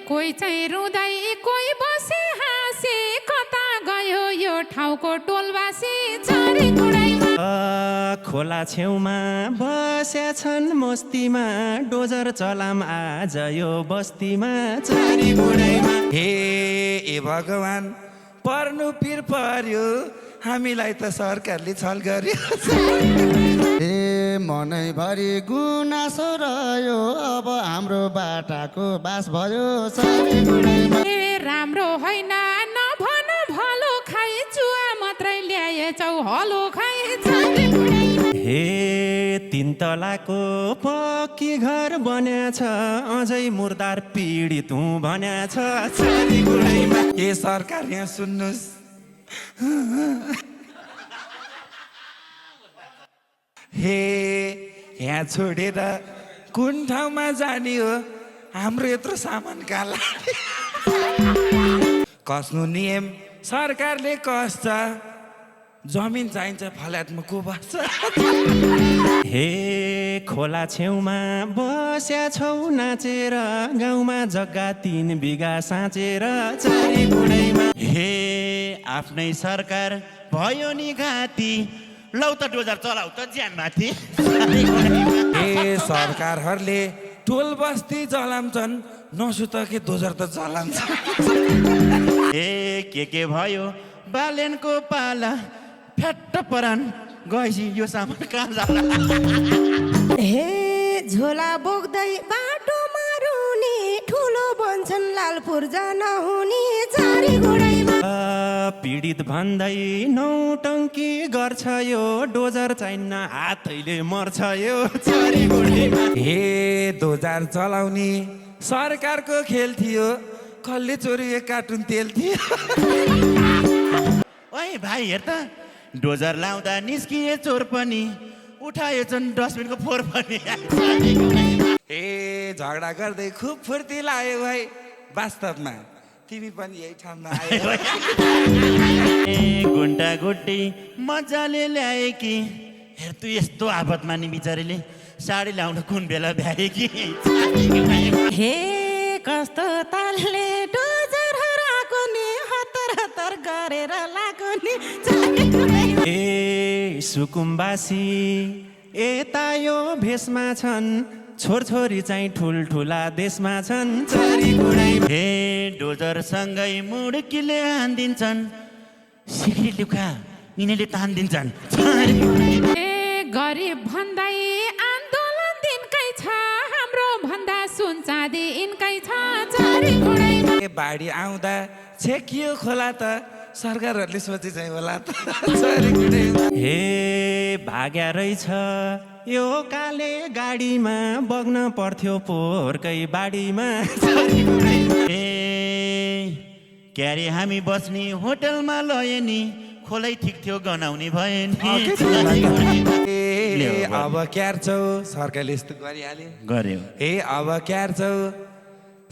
कोही चाहिँ रुँदै कोही बसे हाँसे कता गयो यो ठाउँको टोलबासी चरी गुडैमा खोला छेउमा बस्या छन् मस्तीमा डोजर चलाम आज यो बस्तीमा चरी गुडैमा हे ए भगवान पर्नु पिर पर्यो हामीलाई त सरकारले छल गर्यो ए मनैभरि गुनासो रह्यो अब हाम्रो बाटाको बास भयो चरी गुडैमा ए राम्रो होइन नभन भलो खाइ चुवा मात्रै ल्याएछौ हलो खाइ चरी गुडैमा हे तीन तलाको पक्की घर बन्याछ अझै मुर्दार पीडित हुँ भन्याछ चरी गुडैमा ए सरकार यहाँ सुन्नुहोस् हे यहाँ छोडेर कुन ठाउँमा जाने हो हाम्रो यत्रो सामान काला कस्नु नियम सरकारले कस्छ जमिन चाहिन्छ फल्याटमा को बस्छ हे खोला छेउमा बस्या छौ नाचेर गाउँमा जग्गा 3 बिघा साँचेर चरी गुडैमा हे आफ्नै सरकार भयो नि घाँती लौ त डोजर चलाउ त ज्यान माथि ए सरकारहरूले टोल बस्ती चलाउँछन् नसुत के दोजर त चलाउँछ ए के भयो बालेनको पाला फ्याट्ट परान गएपछि यो सामान कहाँ जाला हे झोला बोक्दै बाटोमा रुने ठुलो बन्छन् लालपुर जान हुने चरी गुडैमा पीडित भन्दै नौटङ्की गर्छ यो डोजर चाहिन्न हातैले मर्छ यो चरी गुडैमा हे दोजार चलाउने सरकारको खेल थियो कसले चोरी 1 कार्टुन तेल थियो ओए भाइ हेर त डोजर लाउँदा निस्किए चोर पनि उठाएछन् डस्टबिनको फोहोर पनि ए झगडा गर्दै खुब फुर्ती लाग्यो भाइ वास्तवमा तिमी पनि यही ठाउँमा आयो ए गुन्टा गुट्टी मजाले ल्याए कि हेर तँ यस्तो आपतमा नि बिचारीले साडी लाउन कुन बेला भ्याए कि हे कस्तो तालले डोजर हराएको नि हतार हतार गरेर लागो नि चरी गुडैमा ए सुकुम्बासी यता यो भेषमा छन् छोरछोरी चाहिँ ठुल्ठुला देशमा छन् चरी गुडैमा हे डोजरसँगै मुड्कीले हान्दिन्छन् सिक्री लुका यिनीहरूले तान्दिन्छन् ए गरिब भन्दै आन्दोलन दिनकै छ हाम्रो भन्दा सुन चाँदी यिनकै छ चरी गुडैमा ए बाढी आउँदा छेकियो खोला त सरकारहरूले सोचे चाहिँ होला त चरी गुडैमा हे भाग्या रहेछ यो काले गाडीमा बग्न पर्थ्यो पोहोरकै बाडीमा चरी गुडैमा ए क्यारे हामी बस्ने होटलमा लए नि खोलै ठिक थियो गनाउने भए नि ए अब क्यार्छौ सरकारले यस्तो गरिहाल्यो गर्यो ए अब क्यार्छौ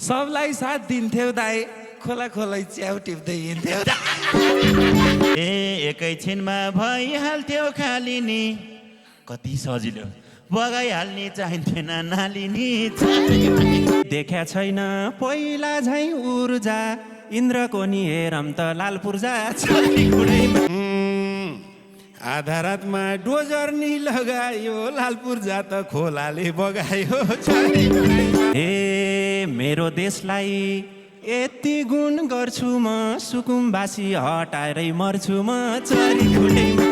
सबलाई साथ दिन्थ्यौ दाइ खोला खोलै च्याउ टिप्दै हिँड्थ्यौ ए एकैछिनमा भइहाल्थ्यो खाली नि कति सजिलो बगाइहाल्ने चाहिन्थेन नाली नि देख्या छैन पहिला झै ऊर्जा इन्द्रको नि हेरम त लाल पूर्जा चरी गुडैमा आधा रातमा डोजर नि लगायो लाल पूर्जा त खोलाले बगायो चरी गुडैमा हे मेरो देशलाई यति गुण गर्छु म सुकुम्बासी हटाएरै मर्छु म चरी गुडैमा